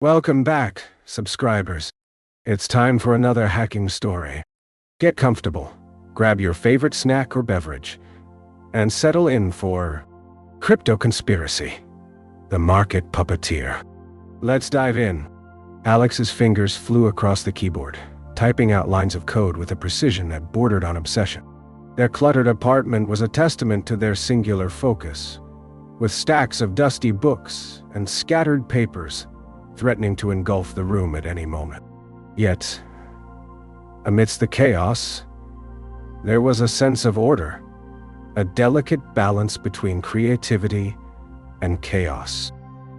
Welcome back, subscribers. It's time for another hacking story. Get comfortable, grab your favorite snack or beverage, and settle in for Crypto Conspiracy, the Market Puppeteer. Let's dive in. Alex's fingers flew across the keyboard, typing out lines of code with a precision that bordered on obsession. Their cluttered apartment was a testament to their singular focus, with stacks of dusty books and scattered papers threatening to engulf the room at any moment. Yet, amidst the chaos, there was a sense of order, a delicate balance between creativity and chaos.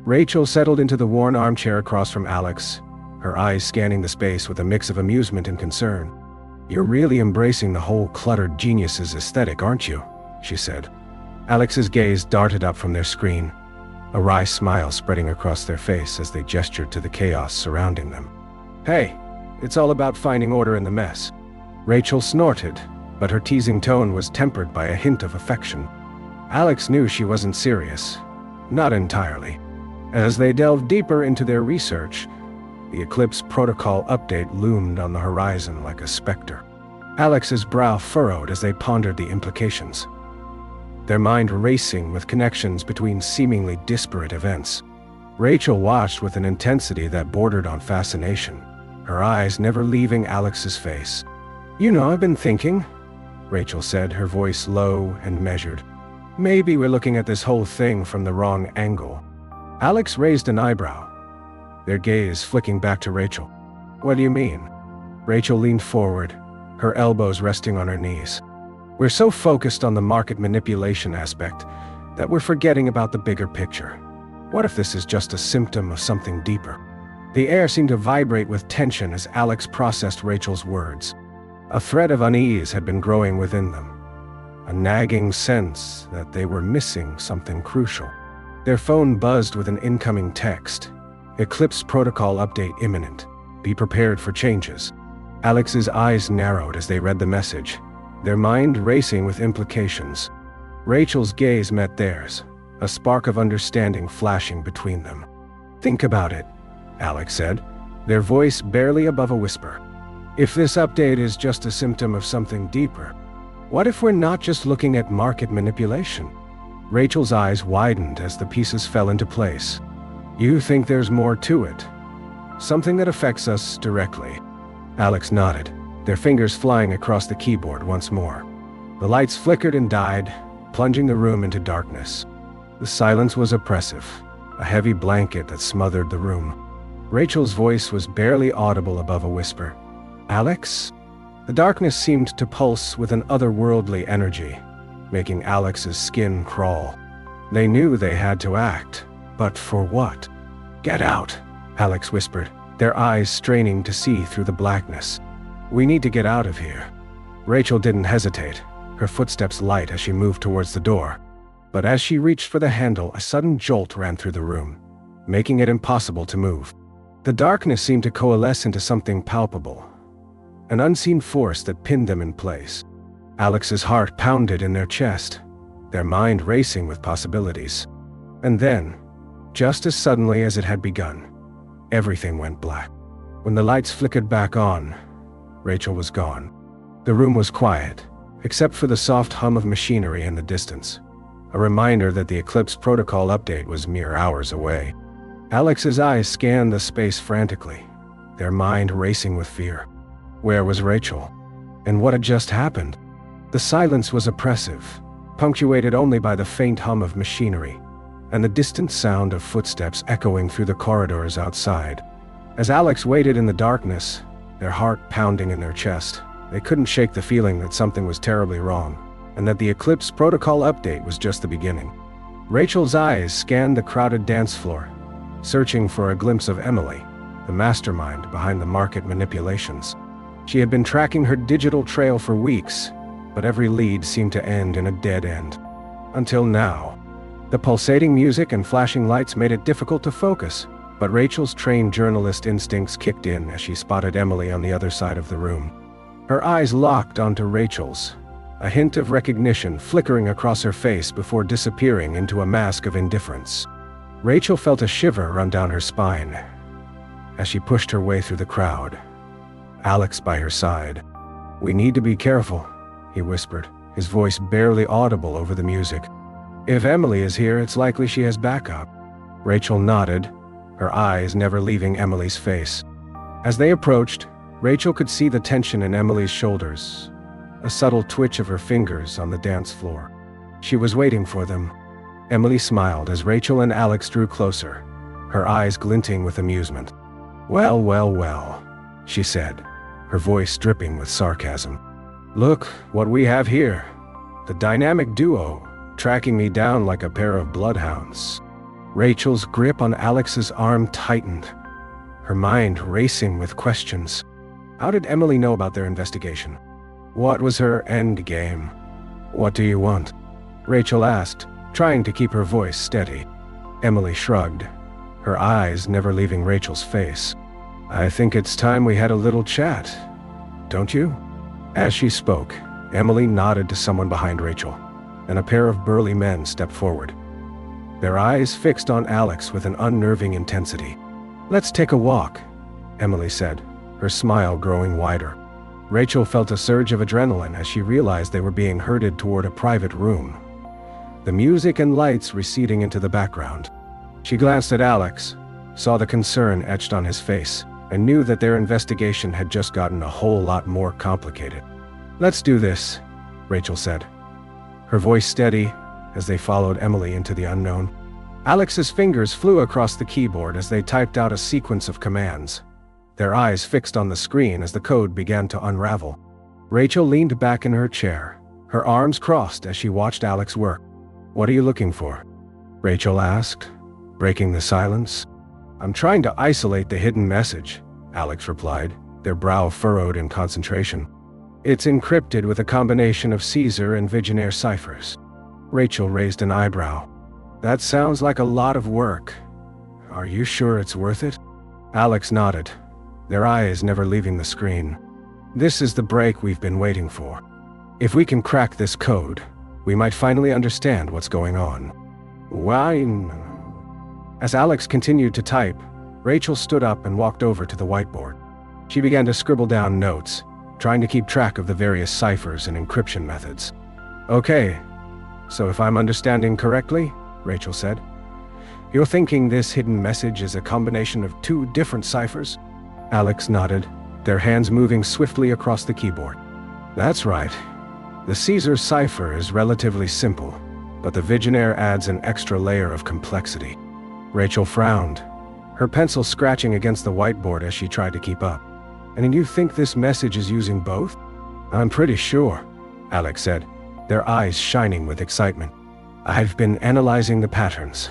Rachel settled into the worn armchair across from Alex, her eyes scanning the space with a mix of amusement and concern. "You're really embracing the whole cluttered geniuses aesthetic, aren't you?" she said. Alex's gaze darted up from their screen, a wry smile spreading across their face as they gestured to the chaos surrounding them. "Hey, it's all about finding order in the mess." Rachel snorted, but her teasing tone was tempered by a hint of affection. Alex knew she wasn't serious. Not entirely. As they delved deeper into their research, the Eclipse Protocol update loomed on the horizon like a specter. Alex's brow furrowed as they pondered the implications, their mind racing with connections between seemingly disparate events. Rachel watched with an intensity that bordered on fascination, her eyes never leaving Alex's face. "You know, I've been thinking," Rachel said, her voice low and measured. "Maybe we're looking at this whole thing from the wrong angle." Alex raised an eyebrow, their gaze flicking back to Rachel. "What do you mean?" Rachel leaned forward, her elbows resting on her knees. "We're so focused on the market manipulation aspect that we're forgetting about the bigger picture. What if this is just a symptom of something deeper?" The air seemed to vibrate with tension as Alex processed Rachel's words. A thread of unease had been growing within them, a nagging sense that they were missing something crucial. Their phone buzzed with an incoming text. "Eclipse Protocol update imminent. Be prepared for changes." Alex's eyes narrowed as they read the message, their mind racing with implications. Rachel's gaze met theirs, a spark of understanding flashing between them. "Think about it," Alex said, their voice barely above a whisper. "If this update is just a symptom of something deeper, what if we're not just looking at market manipulation?" Rachel's eyes widened as the pieces fell into place. "You think there's more to it? Something that affects us directly?" Alex nodded, their fingers flying across the keyboard once more. The lights flickered and died, plunging the room into darkness. The silence was oppressive, a heavy blanket that smothered the room. Rachel's voice was barely audible above a whisper. "Alex?" The darkness seemed to pulse with an otherworldly energy, making Alex's skin crawl. They knew they had to act, but for what? "Get out," Alex whispered, their eyes straining to see through the blackness. "We need to get out of here." Rachel didn't hesitate, her footsteps light as she moved towards the door. But as she reached for the handle, a sudden jolt ran through the room, making it impossible to move. The darkness seemed to coalesce into something palpable, an unseen force that pinned them in place. Alex's heart pounded in their chest, their mind racing with possibilities. And then, just as suddenly as it had begun, everything went black. When the lights flickered back on, Rachel was gone. The room was quiet, except for the soft hum of machinery in the distance, a reminder that the Eclipse Protocol update was mere hours away. Alex's eyes scanned the space frantically, their mind racing with fear. Where was Rachel? And what had just happened? The silence was oppressive, punctuated only by the faint hum of machinery and the distant sound of footsteps echoing through the corridors outside. As Alex waited in the darkness, their heart pounding in their chest, they couldn't shake the feeling that something was terribly wrong, and that the Eclipse Protocol update was just the beginning. Rachel's eyes scanned the crowded dance floor, searching for a glimpse of Emily, the mastermind behind the market manipulations. She had been tracking her digital trail for weeks, but every lead seemed to end in a dead end. Until now. The pulsating music and flashing lights made it difficult to focus, but Rachel's trained journalist instincts kicked in as she spotted Emily on the other side of the room. Her eyes locked onto Rachel's, a hint of recognition flickering across her face before disappearing into a mask of indifference. Rachel felt a shiver run down her spine, as she pushed her way through the crowd, Alex by her side. "We need to be careful," he whispered, his voice barely audible over the music. "If Emily is here, it's likely she has backup." Rachel nodded, her eyes never leaving Emily's face. As they approached, Rachel could see the tension in Emily's shoulders, a subtle twitch of her fingers on the dance floor. She was waiting for them. Emily smiled as Rachel and Alex drew closer, her eyes glinting with amusement. "Well, well, well," she said, her voice dripping with sarcasm. "Look what we have here. The dynamic duo, tracking me down like a pair of bloodhounds." Rachel's grip on Alex's arm tightened, her mind racing with questions. How did Emily know about their investigation? What was her end game? "What do you want?" Rachel asked, trying to keep her voice steady. Emily shrugged, her eyes never leaving Rachel's face. "I think it's time we had a little chat, don't you?" As she spoke, Emily nodded to someone behind Rachel, and a pair of burly men stepped forward, their eyes fixed on Alex with an unnerving intensity. "Let's take a walk," Emily said, her smile growing wider. Rachel felt a surge of adrenaline as she realized they were being herded toward a private room, the music and lights receding into the background. She glanced at Alex, saw the concern etched on his face, and knew that their investigation had just gotten a whole lot more complicated. "Let's do this," Rachel said, her voice steady as they followed Emily into the unknown. Alex's fingers flew across the keyboard as they typed out a sequence of commands, their eyes fixed on the screen as the code began to unravel. Rachel leaned back in her chair, her arms crossed as she watched Alex work. "What are you looking for?" Rachel asked, breaking the silence. "I'm trying to isolate the hidden message," Alex replied, their brow furrowed in concentration. "It's encrypted with a combination of Caesar and Vigenère ciphers." Rachel raised an eyebrow. "That sounds like a lot of work. Are you sure it's worth it?" Alex nodded, their eyes never leaving the screen. "This is the break we've been waiting for. If we can crack this code, we might finally understand what's going on." "Why?" As Alex continued to type, Rachel stood up and walked over to the whiteboard. She began to scribble down notes, trying to keep track of the various ciphers and encryption methods. "Okay, so if I'm understanding correctly," Rachel said, "you're thinking this hidden message is a combination of two different ciphers?" Alex nodded, their hands moving swiftly across the keyboard. "That's right. The Caesar cipher is relatively simple, but the Vigenère adds an extra layer of complexity." Rachel frowned, her pencil scratching against the whiteboard as she tried to keep up. "And you think this message is using both?" "I'm pretty sure," Alex said, their eyes shining with excitement. "I've been analyzing the patterns,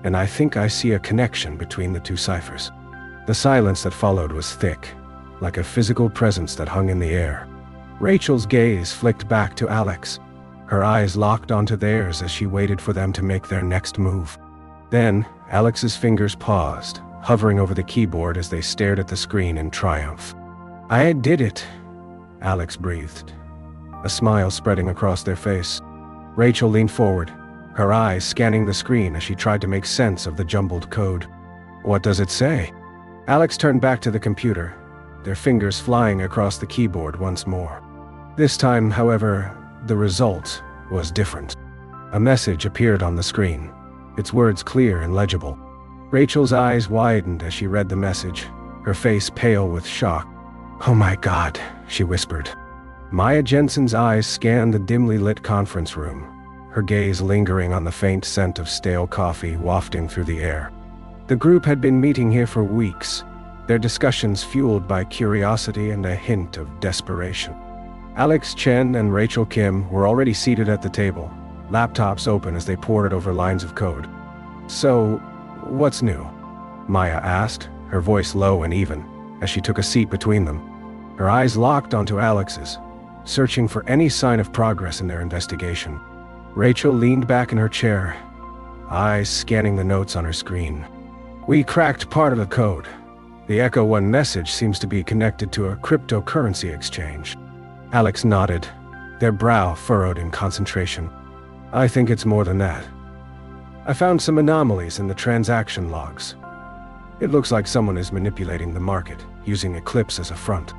and I think I see a connection between the two ciphers." The silence that followed was thick, like a physical presence that hung in the air. Rachel's gaze flicked back to Alex, her eyes locked onto theirs as she waited for them to make their next move. Then, Alex's fingers paused, hovering over the keyboard as they stared at the screen in triumph. "I did it," Alex breathed, a smile spreading across their face. Rachel leaned forward, her eyes scanning the screen as she tried to make sense of the jumbled code. "What does it say?" Alex turned back to the computer, their fingers flying across the keyboard once more. This time, however, the result was different. A message appeared on the screen, its words clear and legible. Rachel's eyes widened as she read the message, her face pale with shock. "Oh my God," she whispered. Maya Jensen's eyes scanned the dimly lit conference room, her gaze lingering on the faint scent of stale coffee wafting through the air. The group had been meeting here for weeks, their discussions fueled by curiosity and a hint of desperation. Alex, Chen, and Rachel Kim were already seated at the table, laptops open as they pored over lines of code. "So, what's new?" Maya asked, her voice low and even, as she took a seat between them. Her eyes locked onto Alex's, searching for any sign of progress in their investigation. Rachel leaned back in her chair, eyes scanning the notes on her screen. "We cracked part of the code. The Echo 1 message seems to be connected to a cryptocurrency exchange." Alex nodded, their brow furrowed in concentration. "I think it's more than that. I found some anomalies in the transaction logs. It looks like someone is manipulating the market, using eclipse as a front.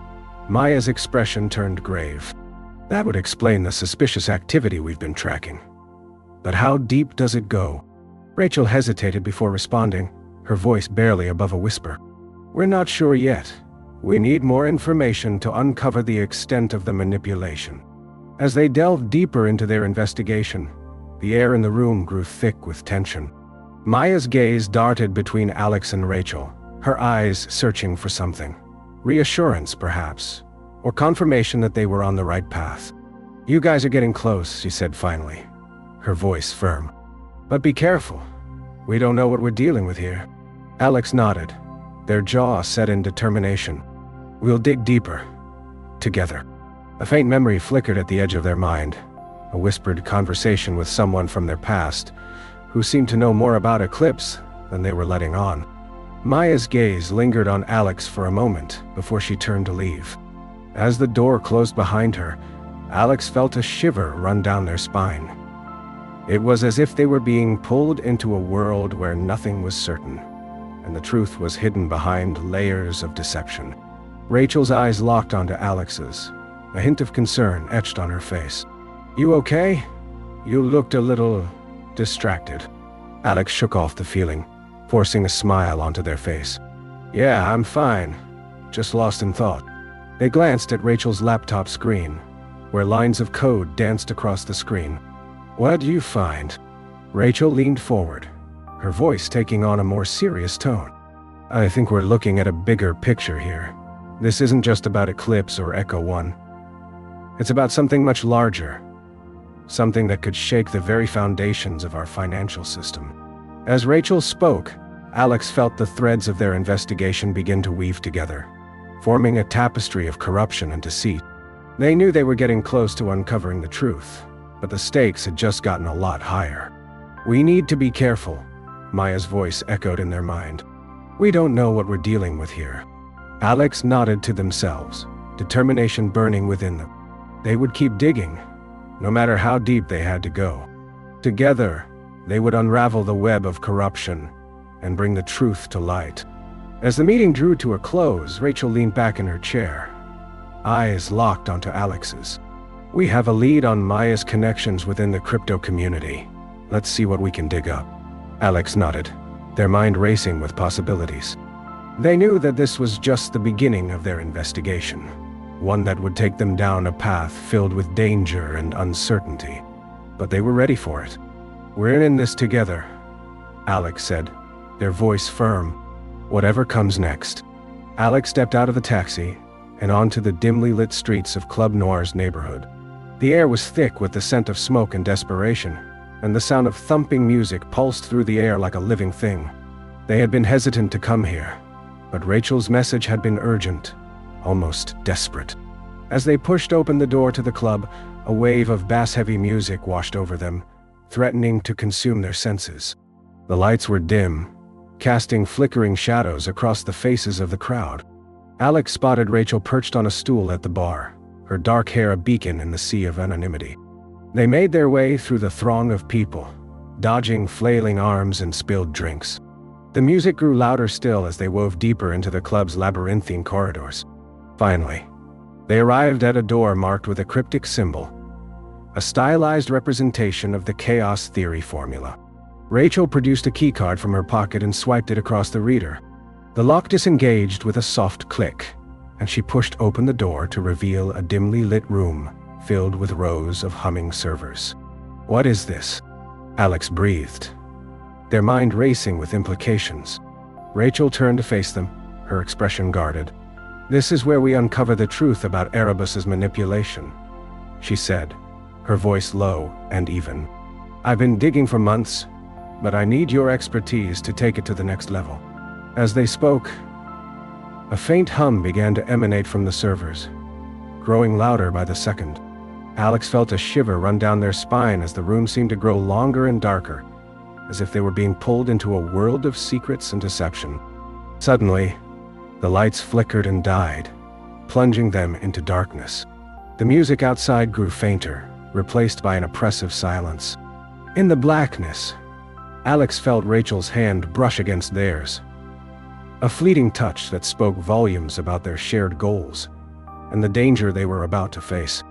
Maya's expression turned grave. That would explain the suspicious activity we've been tracking. But how deep does it go? Rachel hesitated before responding, her voice barely above a whisper. We're not sure yet. We need more information to uncover the extent of the manipulation. As they delved deeper into their investigation, the air in the room grew thick with tension. Maya's gaze darted between Alex and Rachel, her eyes searching for something. Reassurance, perhaps, or confirmation that they were on the right path. You guys are getting close, she said finally, her voice firm. But be careful. We don't know what we're dealing with here. Alex nodded, their jaw set in determination. We'll dig deeper. Together. A faint memory flickered at the edge of their mind, a whispered conversation with someone from their past, who seemed to know more about Eclipse than they were letting on. Maya's gaze lingered on Alex for a moment before she turned to leave. As the door closed behind her, Alex felt a shiver run down their spine. It was as if they were being pulled into a world where nothing was certain, and the truth was hidden behind layers of deception. Rachel's eyes locked onto Alex's, a hint of concern etched on her face. You okay? You looked a little distracted. Alex shook off the feeling, forcing a smile onto their face. Yeah, I'm fine. Just lost in thought. They glanced at Rachel's laptop screen, where lines of code danced across the screen. What do you find? Rachel leaned forward, her voice taking on a more serious tone. I think we're looking at a bigger picture here. This isn't just about Eclipse or Echo 1. It's about something much larger. Something that could shake the very foundations of our financial system. As Rachel spoke, Alex felt the threads of their investigation begin to weave together, forming a tapestry of corruption and deceit. They knew they were getting close to uncovering the truth, but the stakes had just gotten a lot higher. We need to be careful, Maya's voice echoed in their mind. We don't know what we're dealing with here. Alex nodded to themselves, determination burning within them. They would keep digging, no matter how deep they had to go. Together, they would unravel the web of corruption and bring the truth to light. As the meeting drew to a close, Rachel leaned back in her chair, eyes locked onto Alex's. We have a lead on Maya's connections within the crypto community. Let's see what we can dig up. Alex nodded, their mind racing with possibilities. They knew that this was just the beginning of their investigation, one that would take them down a path filled with danger and uncertainty. But they were ready for it. We're in this together, Alex said, their voice firm. Whatever comes next. Alex stepped out of the taxi and onto the dimly lit streets of Club Noir's neighborhood. The air was thick with the scent of smoke and desperation, and the sound of thumping music pulsed through the air like a living thing. They had been hesitant to come here, but Rachel's message had been urgent, almost desperate. As they pushed open the door to the club, a wave of bass-heavy music washed over them, threatening to consume their senses. The lights were dim, casting flickering shadows across the faces of the crowd. Alex spotted Rachel perched on a stool at the bar, her dark hair a beacon in the sea of anonymity. They made their way through the throng of people, dodging flailing arms and spilled drinks. The music grew louder still as they wove deeper into the club's labyrinthine corridors. Finally, they arrived at a door marked with a cryptic symbol, a stylized representation of the chaos theory formula. Rachel produced a keycard from her pocket and swiped it across the reader. The lock disengaged with a soft click, and she pushed open the door to reveal a dimly lit room filled with rows of humming servers. What is this? Alex breathed, their mind racing with implications. Rachel turned to face them, her expression guarded. This is where we uncover the truth about Erebus's manipulation, she said, her voice low and even. I've been digging for months, but I need your expertise to take it to the next level. As they spoke, a faint hum began to emanate from the servers, growing louder by the second. Alex felt a shiver run down their spine as the room seemed to grow longer and darker, as if they were being pulled into a world of secrets and deception. Suddenly, the lights flickered and died, plunging them into darkness. The music outside grew fainter, replaced by an oppressive silence. In the blackness, Alex felt Rachel's hand brush against theirs, A fleeting touch that spoke volumes about their shared goals and the danger they were about to face.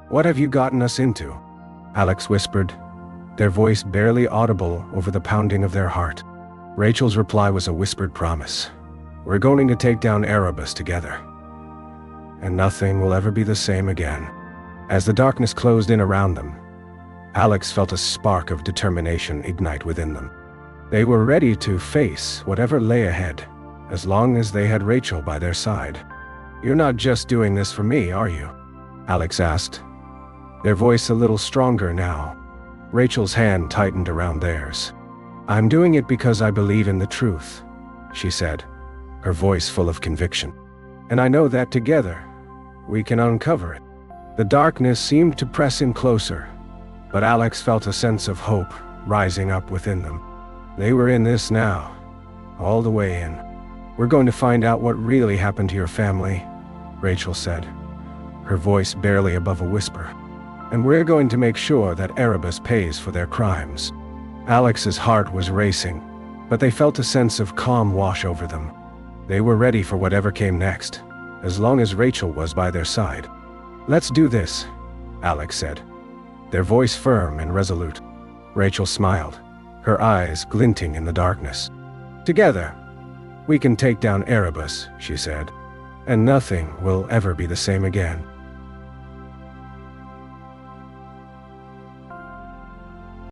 "What have you gotten us into?" Alex whispered, their voice barely audible over the pounding of their heart. Rachel's reply was a whispered promise. "We're going to take down Erebus together, and nothing will ever be the same again." As the darkness closed in around them, Alex felt a spark of determination ignite within them. They were ready to face whatever lay ahead, as long as they had Rachel by their side. "You're not just doing this for me, are you?" Alex asked, their voice a little stronger now. Rachel's hand tightened around theirs. "I'm doing it because I believe in the truth," she said, her voice full of conviction. "And I know that together, we can uncover it." The darkness seemed to press in closer, but Alex felt a sense of hope rising up within them. They were in this now, all the way in. "We're going to find out what really happened to your family," Rachel said, her voice barely above a whisper. "And we're going to make sure that Erebus pays for their crimes." Alex's heart was racing, but they felt a sense of calm wash over them. They were ready for whatever came next, as long as Rachel was by their side. "Let's do this," Alex said, their voice firm and resolute. Rachel smiled, her eyes glinting in the darkness. "Together, we can take down Erebus," she said, "and nothing will ever be the same again."